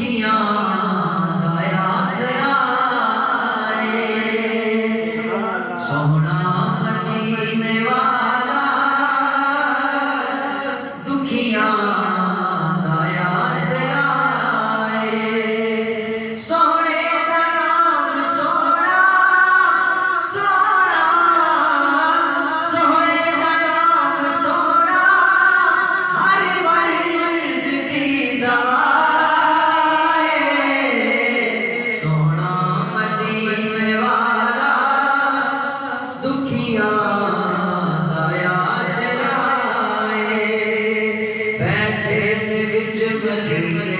دکھیاں لایا سرائے سونا مدینے والا دکھیاں لایا سرائے سونے دا نام سونا سونا سونے دا نام سونا ہر مرض دی دوا سونا مدینے والا دکھیاں لایا سرائے بیٹھے دے وچ مدینے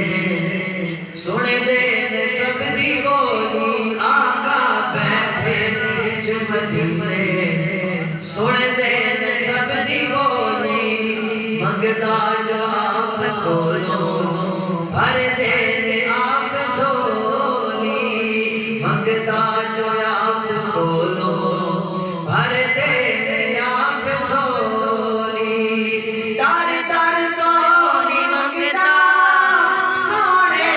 سونے دے سب دی بولی آقا بیٹھے دے وچ مدینے سونے دے سب دی بولی منگدا جو آپ کولوں بھر دے آپ جھولی منگدا جو آپ کولوں بھر دے آپ جھولی در در تو نہیں منگدا سونے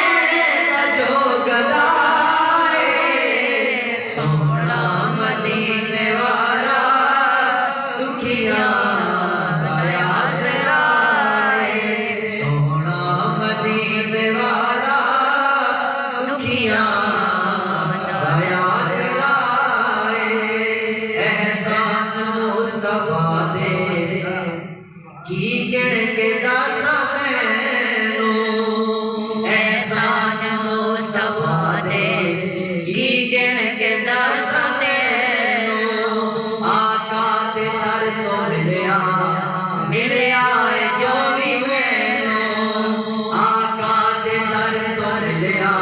دا جو گدا سونا مدینے والا دکھیاں لایا سرائے سونا مدینے والا دکھیاں لایا سرائے احسان مصطفیٰ دے کی گن کے داساں مینوں احسان مصطفیٰ دے کی گن کے داساں مینوں آقا دے در تو ملیا ملیا ہے جو بھی مینوں آقا دے در تو ملیا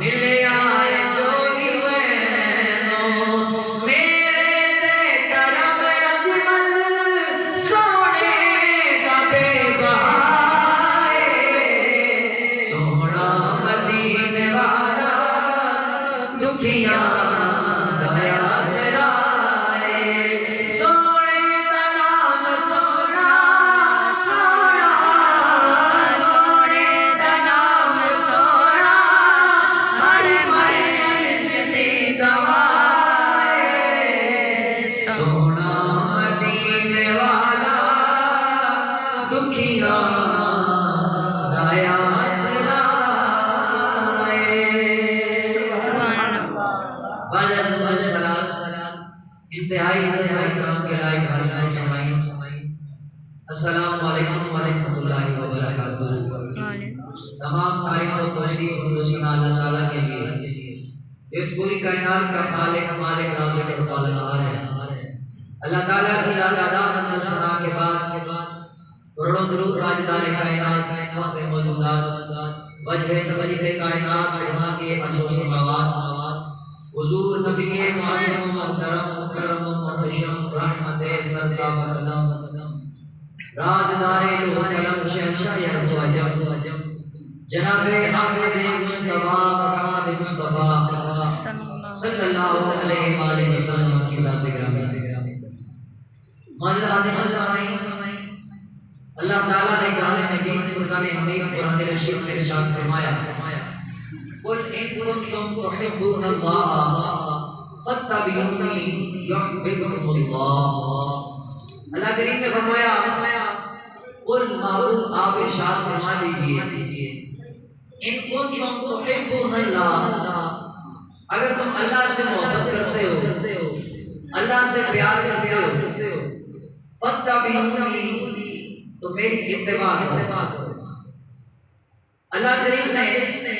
ملیا ہے جو بھی مینوں میرے دے کرم اجمل سونے دا بے بہا سونا مدینے والا دکھیاں لایا سرائے سونے دا نام سونا سونا سونے دا نام سونا ہر مرض دی دوا سونا مدینے والا دکھیاں لایا سرائے واجہ سبحان سلام انتہائی کرام کے رائے بھائی سمائیں السلام علیکم ورحمۃ اللہ وبرکاتہ تمام تعریف و توصیف و ثنا اللہ تعالیٰ کے لیے اس پوری کائنات کا خالق مالک رازق و پالنہار ہے اللہ تعالیٰ کی لادادار حمد و ثنا کے بعد کروڑوں درود تاجدار کائنات فخر موجودات وجہ تمجید کائنات وہاں کے عرش و سماوات حضور نبی کے معظم و محترم مکرم و محتشم رحمت صدقہ قدم رازدار روح قلم شہنشاہ عرب و عجم جناب احمد مصطفیٰ محمد مصطفیٰ صلی اللہ علیہ وآلہ وسلم کی ذات گرامی معزز حاضرین سامعین اللہ تعالیٰ نے کلام مجید فرقان حمید قرآن رشید میں ارشاد فرمایا قل ان کنتم تحبون اللہ فاتبعونی یحببکم اللہ اللہ کریم نے فرمایا قل محبوب آپ ارشاد فرما دیجئے ان کنتم تحبون اللہ اگر تم اللہ سے محبت کرتے ہو اللہ سے پیار کرتے ہو فاتبعونی تو میری اتباع کرو اللہ کریم نے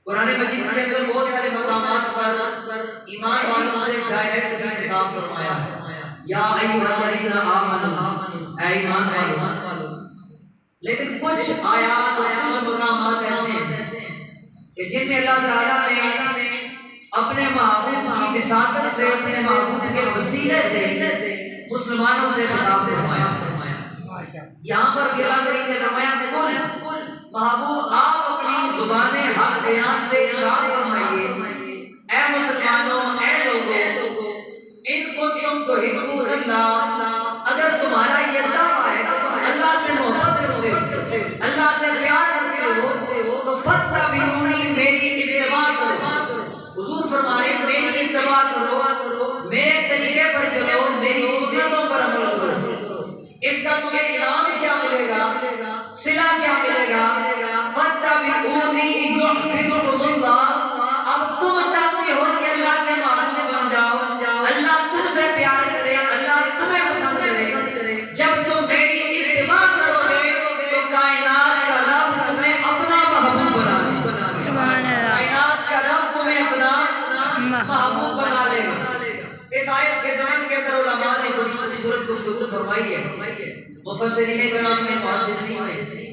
قرآن مجید کے اندر بہت سارے مقامات پر ایمان والوں سے ڈائریکٹ بھی خطاب فرمایا یا ایھا الذین آمنوا اے ایمان والو لیکن کچھ آیات اور کچھ مقامات ایسے ہیں کہ جن میں اللہ تعالیٰ نے اپنے محبوب کی وساطت سے اپنے محبوب کے وسیلے سے مسلمانوں سے خطاب فرمایا یہاں پر اللہ کریم نے فرمایا کل محبوب آپ اپنی زبان حق بیان سے ارشاد فرمائیے اے مسلمانوں اے لوگوں ان کنتم تحبون اللہ اگر تمہارا یہ دعویٰ ہے کہ تم اللہ سے محبت کرتے ہو اللہ سے پیار کرتے ہو تو فاتبعونی، میری اتباع کرو. حضور فرمائے میری اتباع کرو، میرے طریقے پر چلو، میری سنتوں پر عمل کرو. اس کا تمہیں انعام کیا ملے گا، صلہ کیا ملے گا؟ فاتبعونی یحببکم اللہ. اب تم چاہتے ہو کہ اللہ کے محبوب بن جاؤ، اللہ تم سے پیار کرے، اللہ تمہیں پسند کرے. جب تم میری اتباع کرو گے تو کائنات کا رب تمہیں اپنا محبوب بنا لے گا. سبحان اللہ. کائنات کا رب تمہیں اپنا محبوب بنا لے گا. اس آیت کے زمن کے اندر علماء نے بڑی خوبصورت گفتگو فرمائی ہے. مفسرین کرام نے، محدثین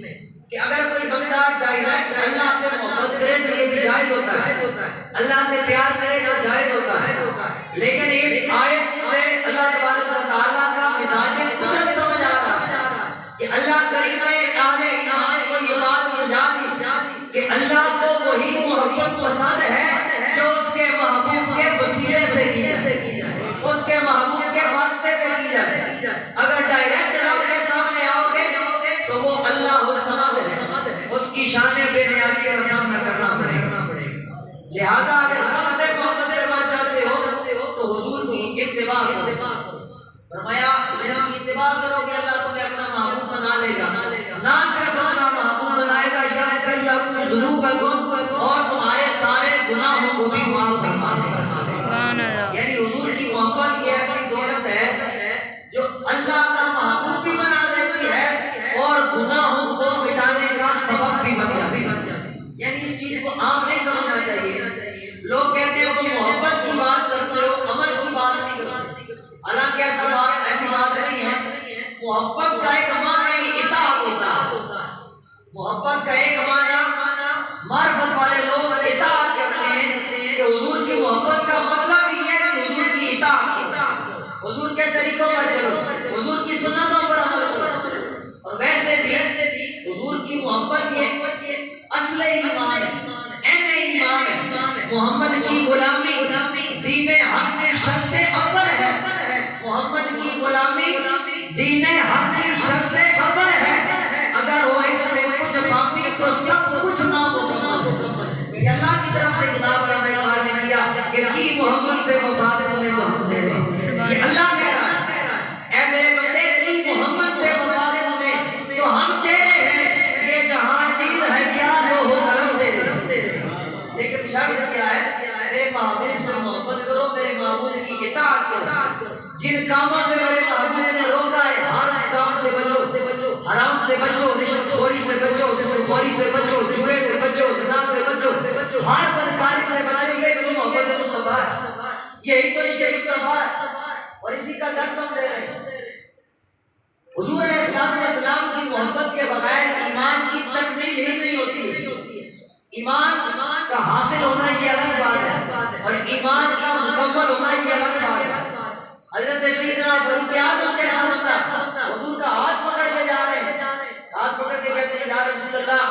نے، کہ اگر کوئی بندہ ڈائریکٹ اللہ سے محبت کرے تو یہ بھی جائز ہوتا ہے، اللہ سے پیار کرے تو جائز ہوتا ہے. لیکن اس آیت سے اللہ تبارک و تعالیٰ کا مزاج قدرت سمجھ آ رہا ہے کہ اللہ کریم نے اہل ایمان کو یہ بات سمجھا دی کہ اللہ کو وہی محبت پسند ہے جو اس کے محبوب کے وسیلے سے کی جائے، اس کے محبوب کے واسطے سے کی جائے. اگر ڈائریکٹ رب کے سامنے آؤ گے تو وہ اللہ الصمد ہے، اس کی شان بے نیازی کا سامنا کرنا پڑے گا. لہذا اگر رب سے محبت کرنا چاہتے ہو تو حضور کی اتباع کرو. فرمایا میرا اتباع کرو گے اللہ تمہیں اپنا محبوب بنا لے گا. نہ صرف اپنا محبوب بنائے گا، یغفر لکم ذنوبکم، اور تمہارے سارے گناہوں کو بھی معاف فرما دے گا. سبحان اللہ. یعنی حضور کی محبت یہ ایسی دولت ہے جو اللہ کا محبوب بھی بنا دیتی ہے اور گناہوں کو مٹانے کا سبب بھی بن جاتی ہے. یعنی اس چیز کو عام نہیں سمجھنا چاہیے. لوگ کہتے ہو کہ محبت کی بات کرتے ہو، عمل کی بات نہیں کرتے. حالانکہ ایسی بات نہیں ہے. محبت کا ایک معنی اطاعت ہوتا ہے. محبت کا ایک معنی معرفت والے لوگ اطاعت کرتے ہیں کہ حضور کی محبت کا مطلب یہ ہے کہ حضور کی اطاعت کرو، حضور کے طریقوں پر چلو، حضور کی سنتوں پر عمل کرو. اور ویسے بھی حضور کی محبت یہ اصل ایمان ہے، عین ایمان ہے. محمد کی غلامی دین حق کی شرط اول ہے. محمد کی غلامی دین حق کی شرط اول ہے. اگر ہو اس میں کچھ باقی تو سب کچھ نامکمل ہے. یہ اللہ کی طرف سے کتاب اللہ نے کیا کہ کی محمد سے وفات ہونے تو ہم دے رہے. یہ اللہ کہہ رہا ہے اے میرے بندے کی محمد سے وفات ہونے تو ہم دے رہے ہیں. یہ جہاں چیز ہے کیا لو ہو کرم دے رہے. لیکن شرط کیا ہے؟ میرے محبوب سے محبت کرو، میرے محبوب کی اطاعت کرو. جن کاموں سے میرے محبوب نے روکا ہے ہر کام سے بچو، حرام سے بچو، رشوت خوری سے بچو، سود خوری سے بچو، جوئے سے بچو، زنا سے بچو، ہر بدکاری سے بچو. یہ تو محبت مصطفیٰ ہے، یہی تو عشق مصطفیٰ ہے اور اسی کا درس ہم دے رہے ہیں. حضور علیہ السلام کی محبت کے بغیر ایمان کی تکمیل ہی نہیں ہوتی. ایمان کا حاصل ہونا یہ الگ بات ہے اور ایمان کا مکمل ہونا یہ الگ بات ہے. حضرت سیدنا فاروق اعظم کے سامنے حضور کا ہاتھ پکڑ کے جا رہے ہیں، ہاتھ پکڑ کے کہتے ہیں یا رسول اللہ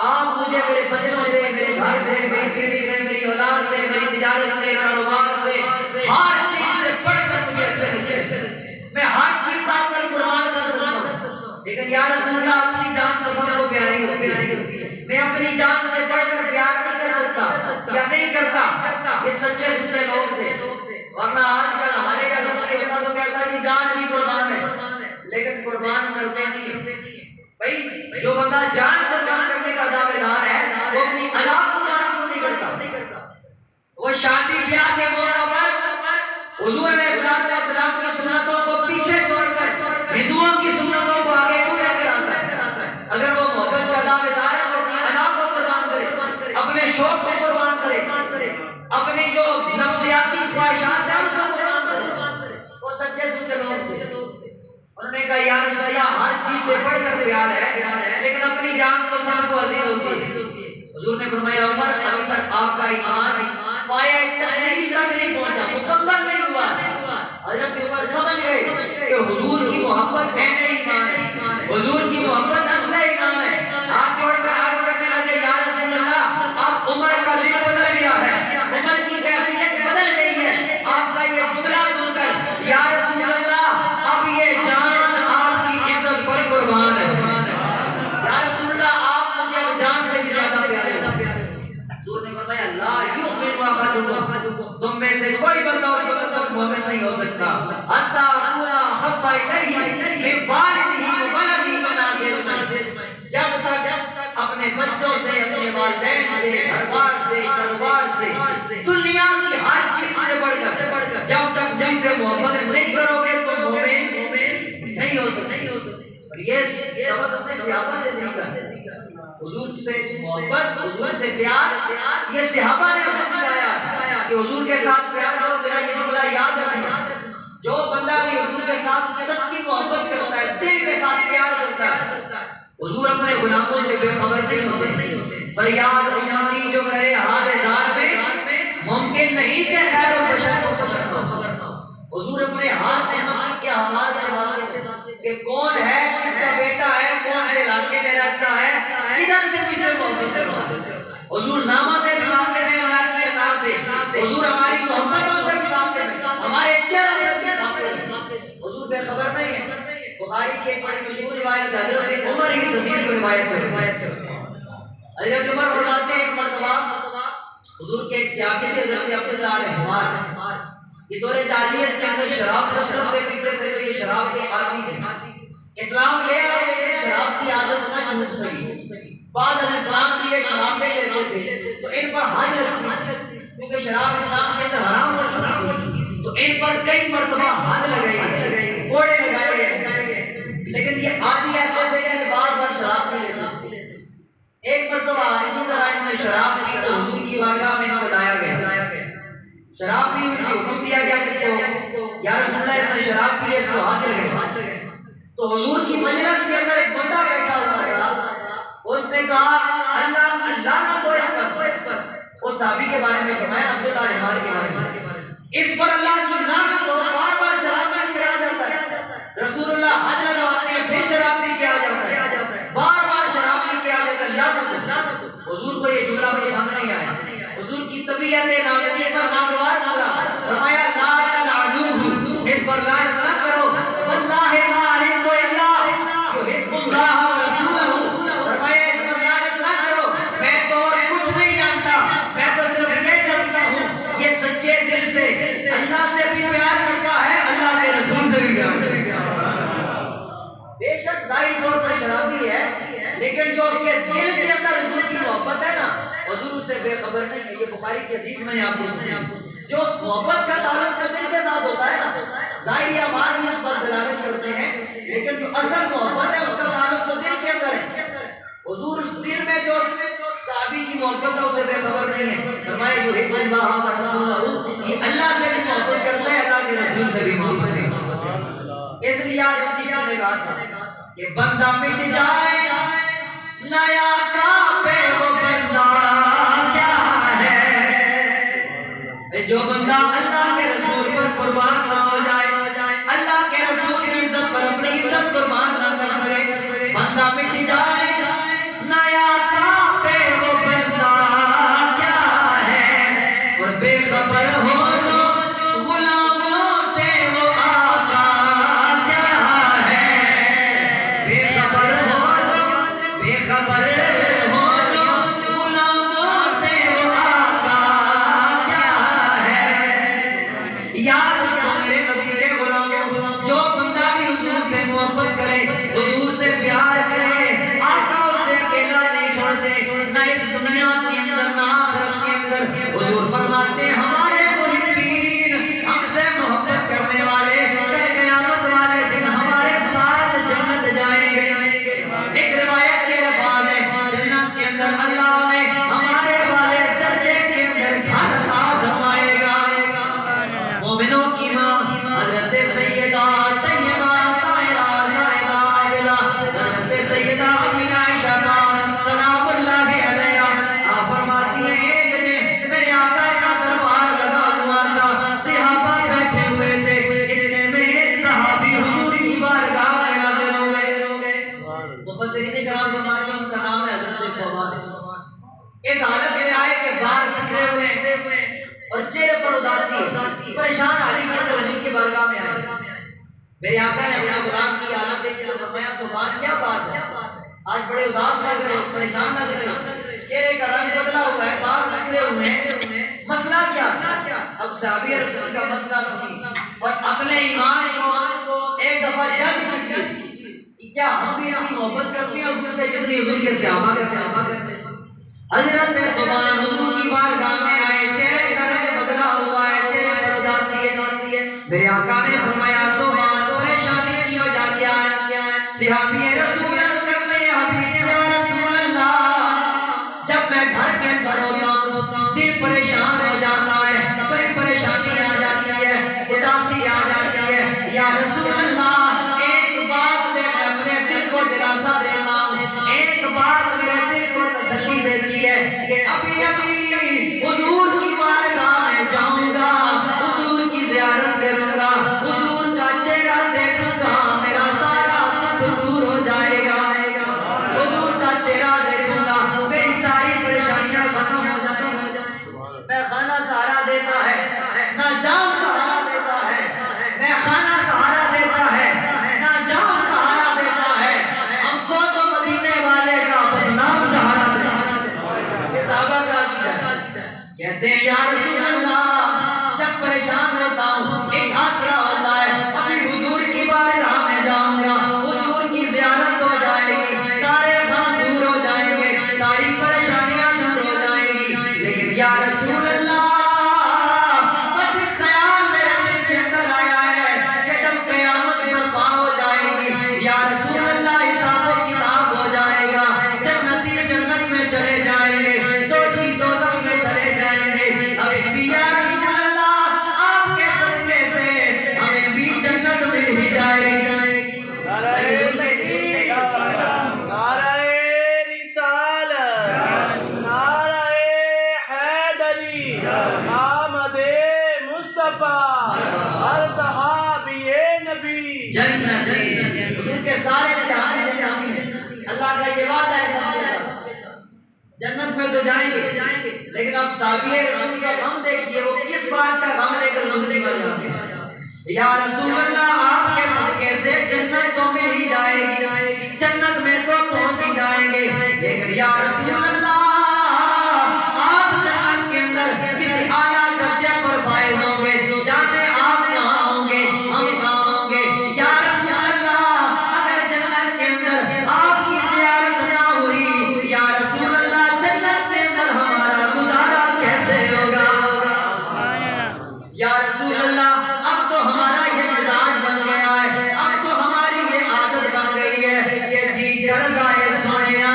آپ مجھے میرے بچوں سے، میرے گھر سے، میری بیوی سے، میری اولاد سے، میری تجارت سے، کاروبار سے، ہر چیز سے بڑھ کر مجھے اچھے لگے. میں ہر چیز آپ پر قربان کر سکتا ہوں، لیکن یا رسول اللہ اپنی جان تو سب کو پیاری ہوتی ہے. میں اپنی جان سے بڑھ کر پیار نہیں کر سکتا یا نہیں کرتا. یہ سچے لوگ تھے. ورنہ آج کل ہمارے جیسا کوئی ہوتا تو کہتا ہے یہ جان بھی قربان ہے، لیکن قربان کرتے نہیں. بھائی جو بندہ جان قربان کرنے کا دعوے دار ہے وہ اپنی اولاد قربان کیوں نہیں کرتا؟ وہ شادی بیاہ کے موقع پر حضور علیہ السلام کی سنتوں کو پیچھے چھوڑ کر ہندوؤں کی سنتوں کو آگے کیوں لے کر آتا ہے؟ اگر وہ محبت کا دعوے دار ہے تو اپنی اولاد کو قربان کرے، اپنے شوق کو قربان کرے، اپنی جو نفسیاتی خواہشات ہیں اس کو قربان کرے. وہ سچے لوگ تھے. انہوں نے کہا یا رسول اللہ ہر چیز سے بڑھ کر پیار ہے لیکن اپنی جان تو سب کو عزیز ہوتی ہے. حضور نے فرمایا عمر ابھی تک آپ کا ایمان پایا تکمیل تک نہیں پہنچا، مکمل نہیں ہوا. حضرت عمر سمجھ گئے کہ حضور کی محبت عین ایمان ہے، حضور کی محبت اصل ایمان ہے. ہاتھ جوڑ کر آگے کرنے لگے یا رسول اللہ اب عمر کا دل بدل گیا ہے، عمر کی کیفیت بدل گئی ہے. آپ کا یہ جملہ سن کر یا رسول اللہ اب یہ جان آپ کی عزت پر قربان ہے. یا رسول اللہ آپ مجھے اب جان سے بھی زیادہ پیارے مومن نہیں ہو سکتا حتی اکون احب الیہ من والدہ وولدہ وناس اجمعین، جب تک اپنے بچوں سے، اپنے والدین سے، گھر بار سے، کاروبار سے، دنیا کی ہر چیز سے بڑھ کر جب تک مجھ سے محبت نہیں کرو گے تو مومن نہیں ہو سکتے۔ اور یہ سبق اپنے صحابہ سے سیکھا، حضور سے محبت، حضور سے پیار، یہ صحابہ نے ہمیں سکھایا کہ حضور کے ساتھ پیار کرو۔ میرا یہ جملہ یاد رکھنا، جو بندہ بھی حضور کے ساتھ سچی محبت کرتا ہے، دل کے ساتھ پیار کرتا ہے، حضور اپنے غلاموں سے بے خبر نہیں ہوتے۔ فریاد امتی جو کرے حال زار میں، ممکن نہیں کہ خیر و بشر کو بشر ہو۔ حضور اپنے حال امتی کے حالات سے واقف کہ کون ہے، کس کا بیٹا ہے، کون سے علاقے میں رہتا ہے، کدھر سے کس سے محبت کرتا ہے۔ حضور نامہ سے بھی واقف ہے اللہ کی عطا سے، حضور ہماری محبتوں سے بھی واقف ہے، ہمارے چہروں سے بھی واقف ہے۔ حضور بے خبر نہیں ہے۔ بخاری کی ایک بڑی مشہور روایت حضرت عمر کی صدیق کی روایت ہے۔ حضرت عمر فرماتے ہیں ایک مرتبہ حضور کے ایک صحابی تھے حضرت عبداللہ علیہ حمار، یہ دور جاہلیت کے اندر شراب کثرت سے پیتے تھے، تو یہ شراب کے عادی تھے۔ اسلام لے آئے لیکن شراب کی عادت نہ چھوٹ سکی، بعد از اسلام بھی یہ شراب نہیں لیتے تھے، تو ان پر حج لگتی تھی کیونکہ شراب اسلام کے اندر حرام ہو چکی تھی، تو ان پر کئی مرتبہ حد لگائی، کوڑے لگائے گئے، لیکن یہ عادی ایسے تھے کہ بار بار شراب نہیں لیتے۔ ایک مرتبہ اسی طرح انہوں نے شراب پی تو حضور کی بارگاہ میں ان کو لایا گیا، شراب پی ہوئی تھی، حکم دیا گیا کس کو، یا رسول اللہ اس نے شراب پی ہے، اس کو ہاتھ لگے۔ تو حضور کی مجلس کے اندر ایک بندہ بیٹھا ہوا تھا، اس نے کہا اللہ کی لعنت ہو اس پر، اس صحابی کے بارے میں فرمایا عبداللہ بن عمر کے بارے میں، اس پر اللہ کی لعنت ہو، بار بار شراب پی کیا جاتا ہے، رسول اللہ حج لگواتے ہیں پھر شراب پی کیا جاتا ہے، بار بار شراب پی کیا جاتا ہے، لعنت ہو۔ حضور کو یہ جملہ پسند نہیں آیا، حضور کی طبیعت نازنی پر ناگوار ہوا، فرمایا لا تلعنوہ، اس پر لعنت نہ کرو، واللہ ما علمت الا یحب اللہ ورسولہ، فرمایا اس پر لعنت نہ کرو، میں تو اور کچھ نہیں جانتا، میں تو صرف یہ جانتا ہوں یہ سچے دل سے اللہ سے بھی پیار کرتا ہے، اللہ کے رسول سے بھی پیار کرتا ہے۔ بے شک ظاہری طور پر شرابی ہے، لیکن جو اس کے دل کے اندر حضور کی محبت ہے نا، حضور اس سے بے خبر نہیں ہے۔ یہ بخاری کی حدیث میں نے آپ کو سنی، جو اس محبت کا تعلق کا دل کے ساتھ ہوتا ہے نا، ظاہری اعمال بھی اس پر دلالت کرتے ہیں، لیکن جو اصل محبت ہے اس کا تعلق تو دل کے اندر ہے۔ حضور اس دل میں جو صحابی کی محبت ہے اسے بے خبر نہیں ہے، فرمایا یحب اللہ ورسولہ، یہ اللہ سے بھی محبت کرتا ہے، اللہ کے رسول سے بھی محبت کرتا ہے۔ اس لیے آج ہم جس نے کہا تھا کہ بندہ مٹ جائے نیا کعبے وہ بندہ کیا ہے، جو بندہ اللہ کے رسول پر قربان نہ ہو جائے، اللہ کے رسول کی عزت پر اپنی عزت قربان نہ کر سکے، بندہ مٹ جائے نیا کعبے وہ بندہ کیا ہے، اور بے خبر ہو جو غلاموں سے وہ آقا کیا ہے، بے خبر ہو جو، بے خبر ہو جو غلاموں سے وہ آقا کیا ہے۔ یاد رکھو میرے نبی کے غلاموں، جو بندہ بھی حضور سے محبت کرے، حضور سے پیار کرے، آقا اسے اکیلا نہیں چھوڑتے، نہ اس دنیا کے اندر نہ آخرت کے اندر۔ حضور فرماتے ہیں ہمارے محبین، ہم سے محبت کرنے والے کل قیامت والے دن ہمارے ساتھ جنت جائیں گے۔ ایک روایت کے الفاظ ہے جنت کے اندر اللہ نے ہمارے والے درجے کے اندر گھر عطا فرمائے گا۔ مومنوں کی ماں حضرت سیدہ طیبہ طاہرہ زاہدہ عابدہ حضرت سیدہ امی عائشہ سلام اللہ علیہا، آپ فرماتی ہیں ایک دن میرے آقا کا دربار لگا ہوا تھا، صحابہ بیٹھے ہوئے تھے، اتنے میں ایک صحابی حضور کی بارگاہ میں حاضر ہو گئے۔ مفسرین کرام فرماتے ہیں ان کا نام ہے حضرت ثوبان۔ اس حالت میں آئے کہ باہر نکلے ہوئے اور چہرے پر اداسی ہے، پریشان علی کے اندر علی کی بارگاہ میں آئے۔ میرے آقا نے اپنے غلام کی حالت دیکھی تو فرمایا ثوبان کیا بات ہے، آج بڑے اداس لگ رہے ہو، پریشان لگ رہے ہو، چہرے کا رنگ بدلا ہوا ہے، باہر نکلے ہوئے ہیں، مسئلہ کیا ہے؟ اب صحابی رسول کا مسئلہ سنی، اپنے ایمان کو ایک دفعہ جج کیجیے، کیا ہم بھی اتنی محبت کرتے ہیں حضور سے جتنی حضور کے صحابہ کرتے ہیں؟ حضرت سبحان حضور کی بارگاہ میں آئے، چہرے کا رنگ بدلا ہوا ہے، چہرے پر اداسی ہے۔ میرے آقا نے فرمایا سبحان پریشانی کی وجہ کیا ہے؟ صحابی رسول عرض کرتے ہیں حبیب یا رسول اللہ، جب میں گھر کے اندر ہوتا ہوں دل پریشان ہو جاتا ہے، کوئی پریشانی آ جاتی ہے، اداسی آ جاتی ہے، یا رسول اللہ ایک بات سے میں اپنے دل کو دلاسا دیتا ہوں، ایک بات میرے دل کو تسلی دیتی ہے کہ ابھی حضور کی بارگاہ میں جاؤں گا، حضور کی زیارت کروں گا، حضور کا چہرہ دیکھوں گا، میرا سارا دکھ دور ہو جائے گا، حضور کا چہرہ دیکھوں گا، میری ساری پریشانیاں ختم ہو جائیں گی۔ میں خانہ سہارا دیتا ہے نہ جام سہارا دیتا ہے، میں خانہ سہارا دیتا ہے نہ جام سہارا دیتا ہے، ہم کو تو مدینے والے کا بس نام سہارا دیتا ہے۔ یہ صحابہ کا عقیدہ ہے، کہتے ہیں یا رسول اللہ جب پریشان ہوتا ہوں ایک حاصلہ ہوتا ہے، ابھی حضور کی بارگاہ میں جاؤں گا، حضور کی زیارت ہو جائے گی، سارے غم دور ہو جائیں گے، ساری پریشانیاں دور ہو جائیں گی، لیکن یا رسول اللہ بس ایک خیال میرے دل کے اندر آیا ہے کہ جب قیامت برپا ہو جائے گی، یا رسول اللہ حساب و کتاب ہو جائے گا، جنتی جنت میں چلے جائیں گے، دوزخی دوزخ میں چلے جائیں گے، ابھی بھی یا رسول اللہ آپ کے صدقے سے ہمیں بھی جنت مل ہی جائے گی۔ جنت حضور کے سارے صحابہ جنتی ہیں، اللہ کا یہ وعدہ ہے جنت میں تو جائیں گے، لیکن اب صحابی رسول کا غم دیکھیے، وہ کس بات کا غم لے کر حضور کی بارگاہ میں، یا رسول اللہ آپ کے صدقے سے جنت تو مل ہی جائے گی، جنت میں تو پہنچ ہی جائیں گے، لیکن یا رسول اللہ آپ جنت کے اندر کسی اعلیٰ درجے پر فائز ہوں گے، جانے آپ کہاں ہوں گے، ہم کہاں ہوں گے، یا رسول اللہ اگر جنت کے اندر آپ کی زیارت نہ ہوئی، یا رسول اللہ جنت کے اندر ہمارا گزارا کیسے ہوگا؟ یا رسول اللہ اب تو ہمارا یہ مزاج بن گیا ہے، اب تو ہماری یہ عادت بن گئی ہے کہ جی کرتا ہے سویا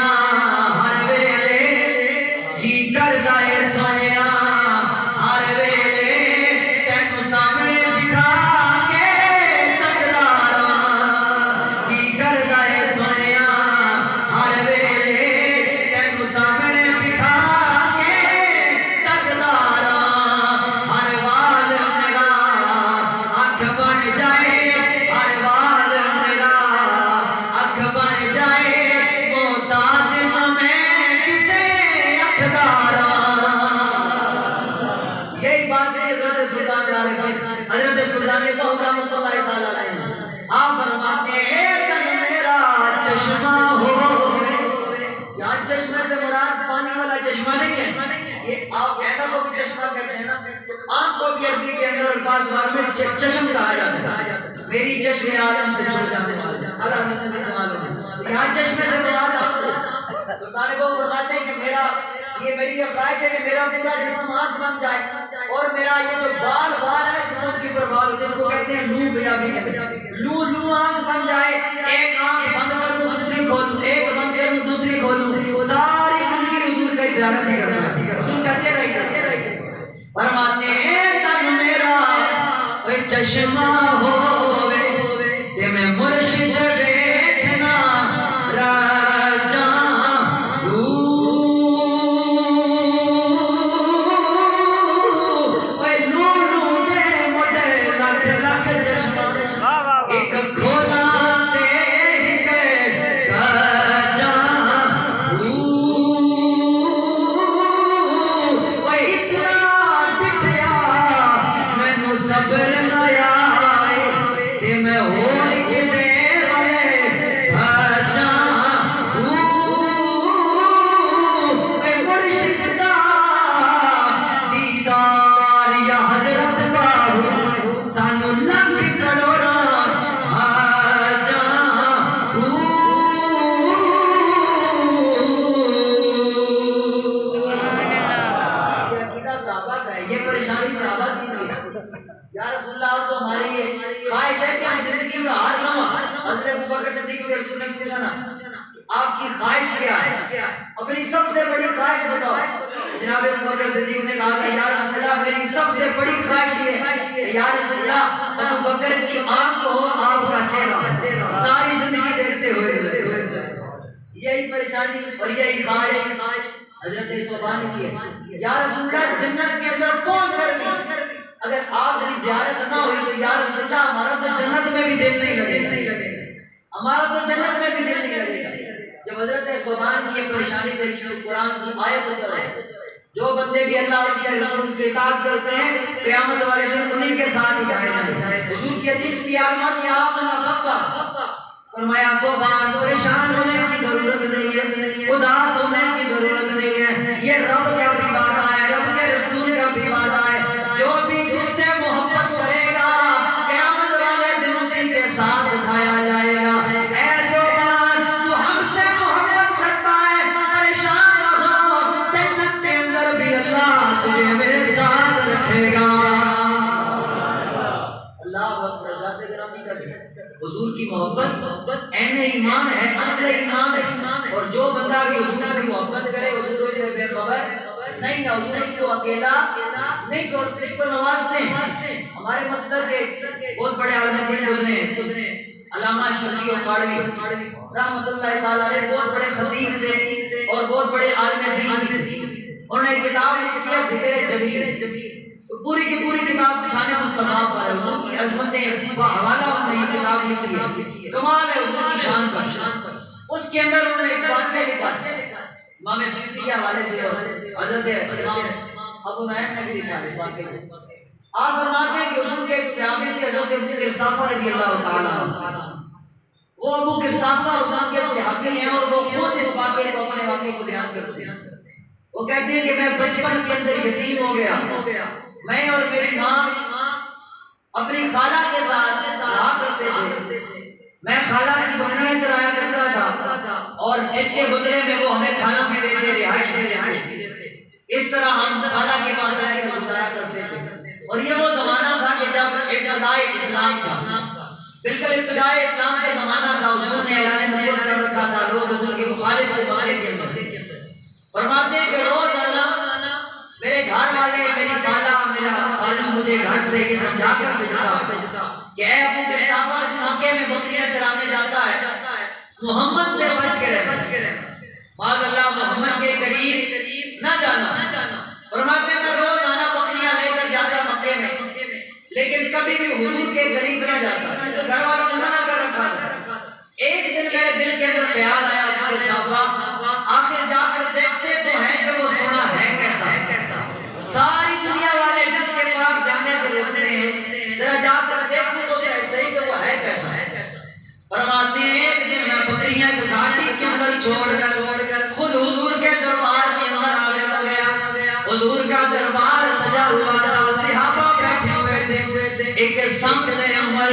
ہر ویلے، جی کرتا ہے سویا ہر ویلے، تینوں سامنے بٹھا کے تکراراں، جی کرتا ہے سویا ہر ویلے، تینوں سامنے بٹھا کے تکراراں، ہر وال میرا اکھ بن جائے، ہر وال میرا اکھ بن جائے، محتاج نہ میں کسے اکھداراں۔ یہی بات ہے حضرت سلطان عارفین حضرت سلطان بہو رحمۃ اللہ تعالیٰ علیہ، آپ فرماتے ہیں تن میرا چشمہ ہو، یہاں چشمے سے مراد پانی والا چشمہ نہیں ہے، یہ آپ عینوں کو بھی چشمہ کہتے ہیں نا، آنکھ کو بھی عربی کے اندر الفاظ میں چشم کہا جاتا ہے، میری چشم عالم سے چھوڑ جانے والا اللہ نے استعمال ہو، یہاں چشمے سے مراد آپ سلطان کو فرماتے ہیں کہ میری یہ خواہش ہے کہ میرا پورا جسم آنکھ بن جائے، اور میرا یہ جو بال ہے جسم کی پر بال جس کو کہتے ہیں لو پنجابی میں، لو آنکھ بن جائے، ایک آنکھ بند کروں دوسری کھولوں، ایک بند کروں دوسری کھولوں، ساری زندگی حضور کا زیارت نہیں کرنا، حضور کہتے رہیے، فرماتے ہیں تن میرا کوئی چشمہ ہووے تے میں مرشد ویکھنا راجاں، اوے لولو دے مڈے لکھ لکھ چشمہ، ایک کھولا تے ایک راجاں، اوے اتنا دکھیا مینوں صبر نہ آئے، آپ کی خواہش کیا ہے؟ اپنی سب سے بڑی خواہش بتاؤ۔ جناب ابوبکر صدیق نے کہا کہ یا رسول اللہ میری سب سے بڑی خواہش یہ ہے یا رسول اللہ ابوبکر کی آنکھ ہو آپ کا چہرہ، ساری زندگی دیکھتے ہوئے۔ یہی پریشانی اور یہی خواہش حضرت صوبان کی ہے۔ یا رسول اللہ جنت کے اندر کون کرنی؟ اگر آپ کی زیارت نہ ہوئی تو یا رسول اللہ ہمارا تو جنت میں بھی دل نہیں لگے گا، ہمارا تو جنت میں بھی دل نہیں لگے گا۔ جب حضرت صوبان کی یہ پریشانی دیکھی تو قرآن کی آیت اتر ہے، جو بندے بھی اللہ اور اس کے رسول کی اطاعت کرتے ہیں قیامت والے دن انہی کے ساتھ اٹھائے جائیں گے۔ حضور کی حدیث کی آمد یا فرمایا صوبان پریشان ہونے کی ضرورت نہیں ہے، اداس ہونے کی ضرورت نہیں ہے، یہ رب کا بھی وعدہ ہے، رب کے رسول کا بھی وعدہ ہے، جو بھی جس سے محبت کرے گا قیامت والے دن اسی کے ساتھ اٹھایا جائے گا۔ اے صوبان جو ہم سے محبت کرتا ہے پریشان نہ ہو، جنت کے اندر بھی اللہ تجھے میرے ساتھ رکھے گا۔ اللہ اکبر، ذات گرامی کا حضور کی محبت عین ایمان ہے، اصل ایمان ہے، اور جو بندہ بھی حضور سے محبت کرے حضور سے بے خبر نہیں ہے، حضور اس کو اکیلا نہیں چھوڑتے، اس کو نوازتے ہیں۔ ہمارے مسجد کے بہت بڑے عالم دین گزرے علامہ شفیع اکاڑوی رحمۃ اللہ تعالی علیہ، بہت بڑے خطیب تھے اور بہت بڑے عالم دین تھے۔ انہوں نے کتاب لکھی ہے ذکر جمیل، پوری کی پوری کتاب شان مصطفیٰ پر حضور کی عظمتیں کا حوالہ انہوں نے یہ کتاب لکھی ہے، کمال ہے حضور کی شان پر۔ اس کے اندر انہوں نے ایک واقعہ لکھا ہے امام سیوطی کے حوالے سے، حضرت امام ابو نعیم نے بھی لکھا ہے اس واقعے کو۔ آپ فرماتے ہیں کہ حضور کے ایک صحابی تھے حضرت ابو قرصافہ رضی اللہ تعالیٰ عنہ، وہ ابو قرصافہ حضور کے صحابی ہیں اور وہ خود اس واقعے کو اپنے واقعے کو بیان کرتے ہیں۔ وہ کہتے ہیں کہ میں بچپن کے اندر یتیم ہو گیا، میں اور میری ماں اپنی خالہ کے ساتھ رہا کرتے تھے، میں خالہ کی بکریاں چرایا کرتا تھا اور اس کے بدلے میں وہ ہمیں کھانا بھی دیتے، رہائش بھی دیتے، اس طرح ہم خالہ کے پاس رہ کر گزارا کرتے تھے۔ اور یہ وہ زمانہ تھا کہ جب ابتدائی اسلام تھا، بالکل ابتدائی اسلام کا زمانہ تھا، حضور نے اعلان نبوت کر رکھا تھا، لوگ حضور کے مخالف زمانے کے اندر فرماتے ہیں کہ روزانہ میرے گھر والے، میری خالہ، میرا خالو مجھے گھر سے یہ سمجھا کر بھیجتا کہ اے ابو قرصافہ جو مکے میں بکریاں چرانے جاتا ہے محمد سے بچ کے رہنا، معاذ اللہ محمد کے قریب نہ جانا۔ فرماتے ہیں میں روزانہ بکریاں لے کر جاتا مکے میں، لیکن کبھی بھی حضور کے قریب نہ جاتا، گھر والوں نے منع کر رکھا تھا۔ ایک دن میرے دل کے اندر خیال آیا ابو قرصافہ آخر جا کر دیکھتے تو ہیں کہ وہ سونا ہے کیسا، ساری دنیا والے جس کے پاس جانے سے روکتے ہیں، ذرا جا کر دیکھو تو صحیح کہ وہ ہے کیسا۔ فرماتے ہیں ایک دن میں بکریاں کو گھاٹی کے اندر چھوڑ کر خود حضور کے دربار کے اندر حاضر ہو گیا۔ حضور کا دربار سجا ہوا تھا، صحابہ بیٹھے ہوئے تھے، ایک سمت عمر،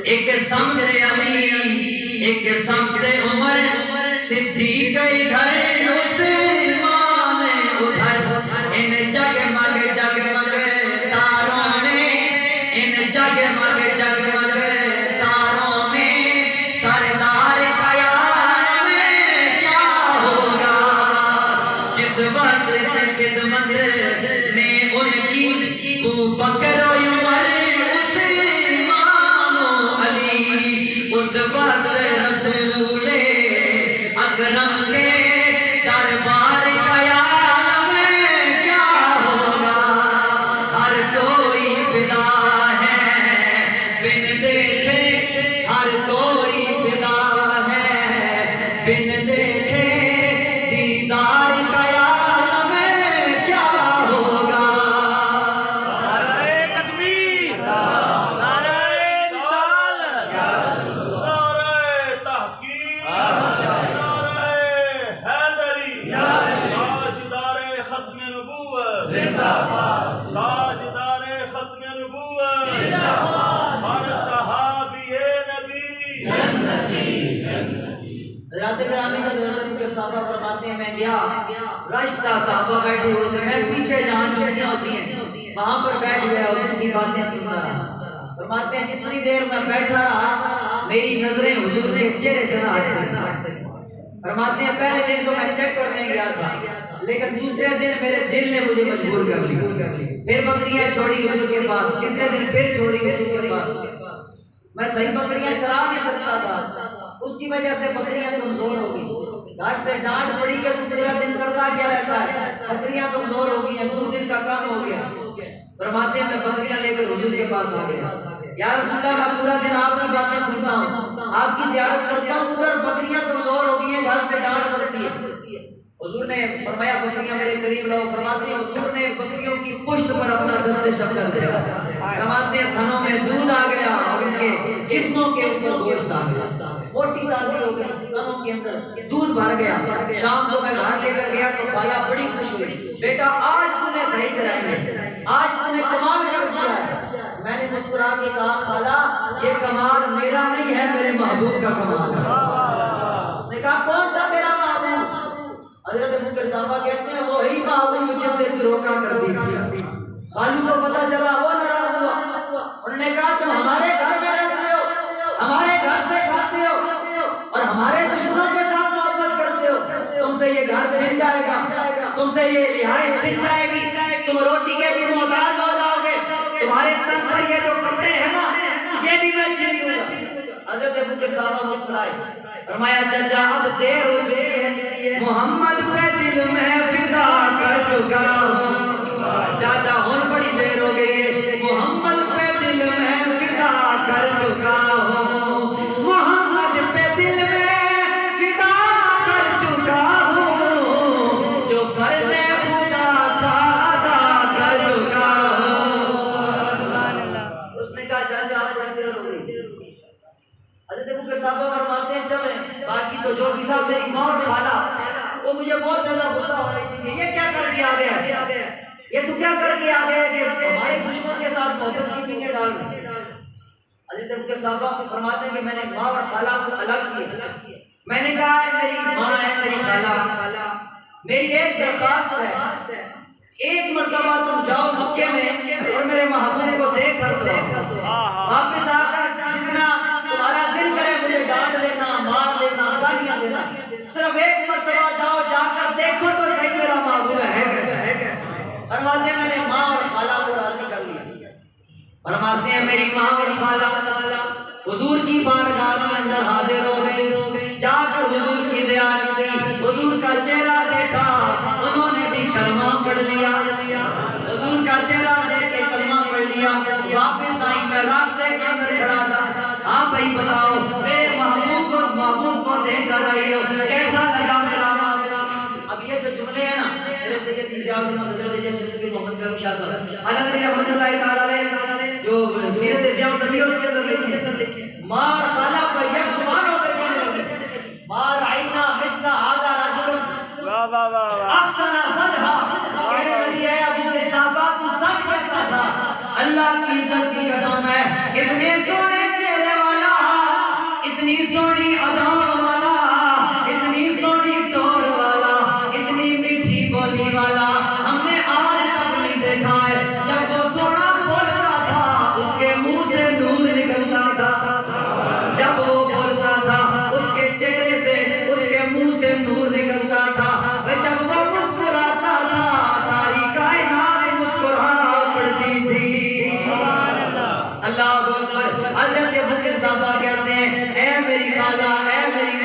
ایک سمت علی، ایک سمت عمر، صدیق ادھر عثمان ادھر، ان جگمگ جگمگ تاروں میں، ان جگمگ جگمگ تاروں میں سردار قیام میں کیا ہوگا، جس وقت خدمت میں ان کی کو بکر و عمر عثمان و علی، اس وقت رسول اکرم کے دربار قیام میں کیا ہوگا، ہر کوئی فدا ہے بن دیکھے، ہر کوئی فدا ہے بن دیکھے، دیدار قیام میں کیا ہوگا۔ نعرہ تکبیر، نعرہ رسالت، نعرہ تحقیق، نعرہ حیدری، تاجدار ختم نبوت زندہ باد، تاجدار ختم نبوت زندہ باد، ہر صحابی نبی جنتی۔ حضرات گرامی کا حضرت کے صحابہ فرماتے ہیں میں گیا، رشتہ صحابہ بیٹھے ہوئے تھے، میں پیچھے جہاں چھٹیاں ہوتی ہیں وہاں پر بیٹھ گیا اور ان کی باتیں سنتا رہا۔ فرماتے ہیں جتنی دیر میں بیٹھا رہا میری نظریں حضور کے چہرے سے نہ ہٹ سکتی، فرماتے ہیں پہلے دن تو میں چیک کرنے گیا تھا، لیکن دوسرے دن میرے دل نے مجھے مجبور کر لیا، پھر بکریاں چھوڑی حضور کے پاس، تیسرے دن پھر چھوڑی حضور کے پاس۔ میں صحیح بکریاں چلا نہیں سکتا تھا، اس کی وجہ سے بکریاں کمزور ہو گئی، گھر سے ڈانٹ پڑی کہ تو پورا دن کرتا کیا رہتا ہے، بکریاں کمزور ہو گئی ہیں، 2 دن کا کام ہو گیا۔ فرماتے ہیں میں بکریاں لے کر حضور کے پاس آ گیا، یا رسول اللہ میں پورا دن آپ کی باتیں سنتا ہوں، آپ کی زیارت کرتا ہوں، ادھر بکریاں کمزور ہو گئی ہیں، گھر سے ڈانٹ پڑتی ہے۔ حضور نے فرمایا بکریاں میرے قریب لاؤ۔ فرماتے ہیں حضور نے بکریوں کی پشت پر اپنا دست شکر دیا، فرماتے ہیں تھنوں میں دودھ آ گیا اور ان کے جسموں کے اوپر گوشت آ گیا، موٹی تازی ہو گئی، تھنوں کے اندر دودھ بھر گیا۔ شام کو میں گھر لے کر گیا تو خالہ بڑی خوش ہوئی، بیٹا آج تو نے صحیح کرائی ہے، آج تو نے کمال کر دیا ہے۔ میں نے مسکرا کے کہا خالہ یہ کمال میرا نہیں ہے، میرے محبوب کا کمال ہے۔ اس نے کہا کون سا تیرا محبوب؟ حضرت ابوبکر صحابہ کہتے ہیں وہی محبوب جس سے تو روکا کر دی تھی۔ خالو کو پتہ چلا، وہ ناراض ہوا، انہوں نے کہا تم ہمارے گھر میں رہتے ہو، ہمارے گھر سے کھاتے ہو اور ہمارے دشمنوں کے ساتھ محبت کرتے ہو، تم سے یہ گھر چھن جائے گا، تم سے یہ رہائش چھن جائے گی، تم روٹی کے بھی محتاج ہو جاؤ گے، تمہارے تن پر یہ جو کپڑے ہیں نا یہ بھی میں چھین دوں گا۔ حضرت ابوبکر صحابہ مسکرائے، فرمایا چچا اب دیر ہو چکی ہے، محمد پہ دل میں فدا کر چکا ہوں، چاچا اور بڑی دیر ہو گئی ہے، محمد پہ دل میں فدا کر چکا ہوں، محمد پہ دل میں فدا کر چکا ہوں، جو فرض خدا تھا ادا کر چکا ہوں۔ اس نے کہا چاچا آپ بڑی دیر ہو گئی۔ حضرت ابوبکر صحابہ فرماتے ہیں چلیں، باقی تو جو بھی تھا میری ماں اور خالہ وہ مجھے بہت زیادہ غصہ ہو رہی تھی کہ یہ کیا کر کے آ گیا، یہ تو کیا کر کے آ گیا کہ ہمارے دشمن کے ساتھ محبت کی پینگیں ڈال رہے۔ حضرت ابوبکر صحابہ فرماتے ہیں کہ میں نے ماں اور خالہ کو الگ کیا، میں نے کہا ہے میری ماں ہے میری خالہ، میری ایک درخواست ہے، ایک مرتبہ تم جاؤ مکے میں اور میرے محبوب کو دیکھ کر دو، واپس آ کر جتنا تمہارا دل کرے مجھے ڈانٹ لینا، مار لینا، گالیاں دینا، صرف ایک مرتبہ جاؤ، جا کر دیکھو تو صحیح میرا محبوب ہے کیسا ہے کیسا۔ فرماتے ہیں میں نے ماں اور خالہ کو راضی کر لیا۔ فرماتے ہیں میری ماں اور خالہ حضور کی بارگاہ کے اندر حاضر ہو گئی، جا کر حضور کی زیارت کی، حضور کا چہرہ دیکھا، انہوں نے بھی کلمہ پڑھ لیا، حضور کا چہرہ دیکھ کے کلمہ پڑھ لیا، واپس آئی، میں راستے کے اندر کھڑا تھا، ہاں بھائی بتاؤ میرے محبوب کو دیکھ کر رہی ہو، کیسا لگا میرا محبوب؟ اب یہ جو جملے ہیں نا میرے سید زیاد المحضر جیسے محمد کرم شاہ صاحب علیہ رحمۃ اللہ تعالی علیہ جو سیرت ضیاء النبی اس کے اندر لکھی ہے، مار خالہ پر یک زبان ہو کر کہنے لگی، مار عینا مثل هذا رجل احسن وجہا، کہنے لگی ہے ابوبکر صحابہ تو سچ کہتا تھا، اللہ کی عزت کی قسم ہے، اتنے سونے چہرے والا، اتنی سونی اداؤں والا، اتنی سونی طور والا، اتنی میٹھی بولی والا ہم نے آج تک نہیں دیکھا ہے۔ جب وہ سونا بولتا تھا اس کے منہ سے نور نکلتا تھا، جب وہ بولتا تھا اس کے چہرے سے اس کے منہ سے نور نکلتا تھا، جب وہ مسکراتا تھا ساری کائنات مسکرا پڑتی تھی۔ اللہ اکبر۔ حضرت ابوبکر صحابہ کہتے ہیں اے میری خالہ، اے میری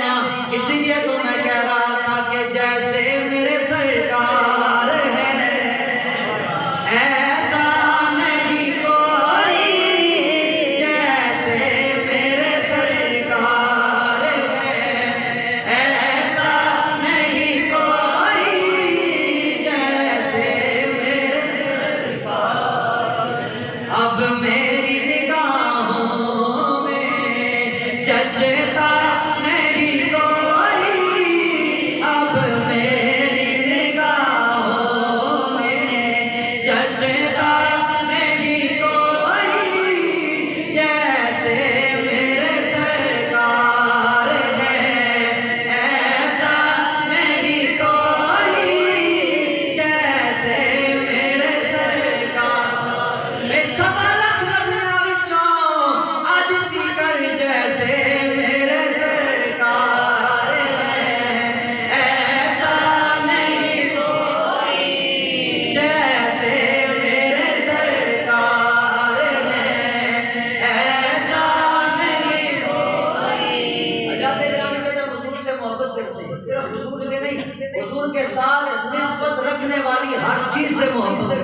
والی ہر چیز سے محبت ہے۔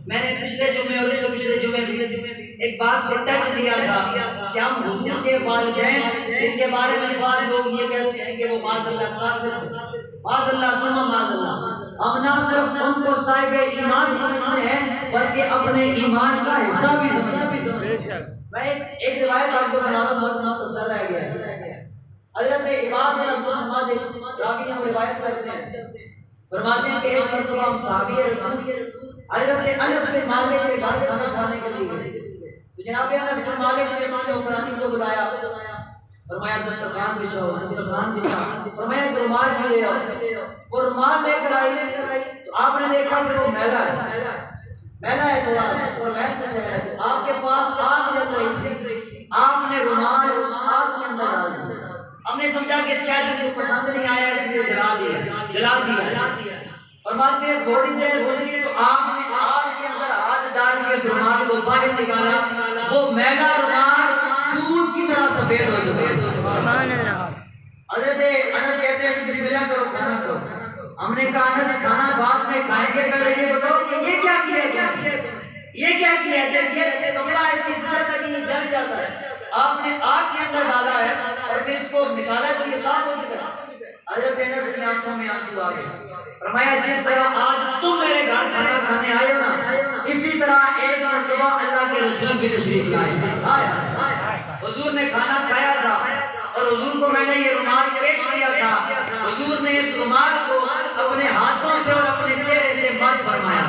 میں نے پچھلے جمعے اور اس سے پچھلے جمعے بھی ایک بات کو ٹچ دیا تھا کہ ہم حضور کے والدین جن کے بارے میں بعض لوگ یہ کہتے ہیں کہ وہ معاذ اللہ معاذ اللہ ثم معاذ اللہ، ہم نہ صرف ان کو صاحب ایمان سمجھتے ہیں بلکہ اپنے ایمان کا حصہ بھی سمجھتے ہیں۔ میں ایک روایت آپ کو سنا دوں، بہت مختصر رہ گیا ہے۔ حضرت عباد بن عبد الصمد ایک راوی ہم روایت کرتے ہیں، فرماتے ہیں کہ ایک مرتبہ ہم صحابی رسول حضرت انس بن مالک کے گھر کھانا کھانے کے لیے گئے، تو جناب انس بن مالک نے امام نوکرانی کو بلایا، فرمایا دسترخوان بچھاؤ، دسترخوان بچھا، فرمایا ایک رومال بھی لے آؤ، وہ رومال لے کر آئی تو آپ نے دیکھا کہ وہ میلا ہے تھوڑا، اس پر محل کچھ ہے، آپ کے پاس آگ جل رہی تھی، آپ نے رومال اس آگ کے اندر ڈال دیا، ہم نے سمجھا کہ شاید ان کو پسند نہیں آیا اس لیے جلا دیا۔ فرماتے ہیں تھوڑی دیر گزری تو آپ نے آگ کے اندر ہاتھ ڈال کے اس رومال کو باہر نکالا، وہ میلا رومال دودھ کی طرح سفید ہو چکا ہے۔ سبحان اللہ۔ حضرت انس کہتے ہیں کہ بسم اللہ کرو، کھانا کرو۔ ہم نے کہا انس کھانا بعد میں کھائیں گے، پہلے یہ بتاؤ کہ یہ کیا کیا یہ کپڑا اس کی فطرت ہے کہ یہ جل جاتا ہے، آپ نے آگ کے اندر ڈالا ہے اور پھر اس کو نکالا تو یہ صاف ہو چکا ہے۔ حضرت انس کی آنکھوں میں آنسو آ گئے، فرمایا جس طرح آج تم میرے گھر کھانا کھانے آئے ہو نا، اسی طرح ایک مرتبہ اللہ کے رسول کی تشریف لائے، حضور نے کھانا کھایا تھا اور حضور کو میں نے یہ رومال پیش کیا تھا، حضور نے اس رومال کو اپنے ہاتھوں سے اور اپنے چہرے سے مس فرمایا،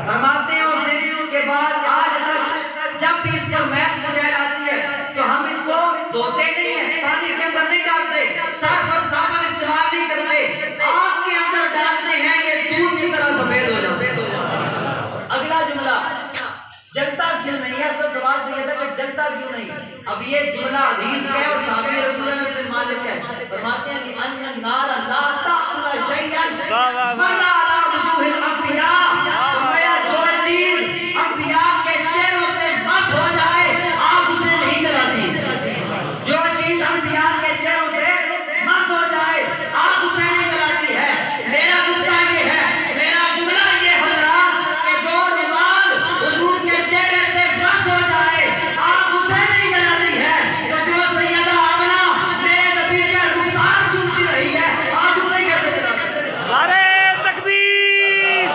فرماتے ہیں اس دن کے بعد آج تک جب بھی اس پر محنت مچائی آتی ہے تو ہم اس کو دھوتے نہیں ہیں، پانی کے اندر نہیں ڈالتے، صرف اور صابن استعمال نہیں کرتے، آگ کے اندر ڈالتے ہیں، یہ دودھ کی طرح سفید ہو جاتے ہیں۔ اگلا جملہ جلتا کیوں نہیں ہے، اصل سوال تو یہ تھا کہ جلتا کیوں نہیں۔ اب یہ جملہ حدیث ہے اور صحابی رسول اللہ بن مالک ہے، فرماتے ہیں کہ ان النار لا تأکل شیئا مر علی وجوہ الانبیاء، فرمایا جو چیز انبیاء کے چہروں سے مس ہو جائے آگ اسے نہیں جلاتی، جو چیز انبیاء کے چہروں سے مس ہو جائے آگ اسے نہیں جلاتی ہے۔ میرا مدعا یہ ہے، میرا جملہ یہ حضرات کہ جو رومال حضور کے چہرے سے مس ہو جائے آگ اسے نہیں جلاتی ہے، تو جو سیدہ آمنہ میرے نبی کے رخسار چومتی رہی ہے آگ اسے کیسے جلاتی ہے؟ نعرہ تکبیر،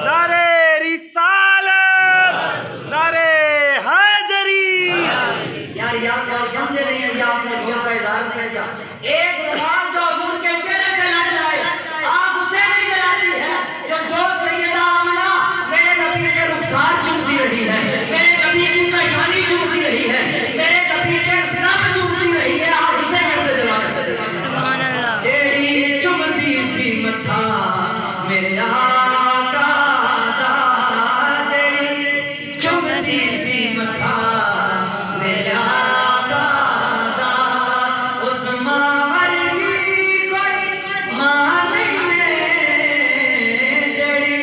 نعرہ رسالت، نعرہ حیدری۔ یار آپ سمجھے نہیں ہیں کہ آپ نے غور کا اظہار نہیں کیا۔ ایک رومال جو حضور کے چہرے سے لگ جائے آگ اسے نہیں جلاتی ہے، جو سیدہ آمنہ میرے نبی کے رخسار چومتی رہی ہے، میرے نبی کی پیشانی چومتی رہی ہے، میرے نبی کے لب چومتی رہی ہے، آگ اسے کیسے جلاتی ہے؟ سبحان اللہ۔ جیڑی چمدی سی متھا میرے آقا دا، جیڑی چمدی سی متھا میرے آقا دا، اس ماں ورگی کوئی ماں نہیں ہے، جیڑی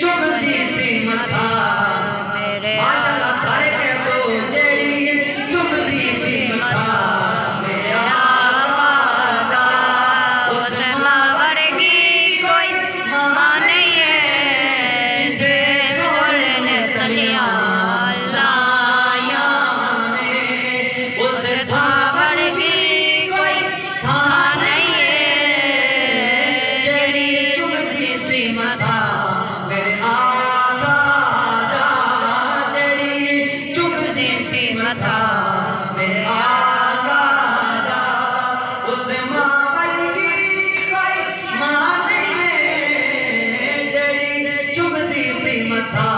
چمدی سی متھا میرے ماشاءاللہ سارے کہہ دو، جیڑی چمدی سی متھا میرے آقا دا، اس ماں ورگی کوئی ماں نہیں ہے، جے بولنے تلیا لایا، اس تھا ورگی کوئی تھا نہیں ہے، جڑی چمدی سی متھا میرے آقا دا، جیڑی چمدی سی متھا میرے آقا دا، اس ماں ورگی کوئی ماں نہیں ہے، جیڑی چمدی سی متھا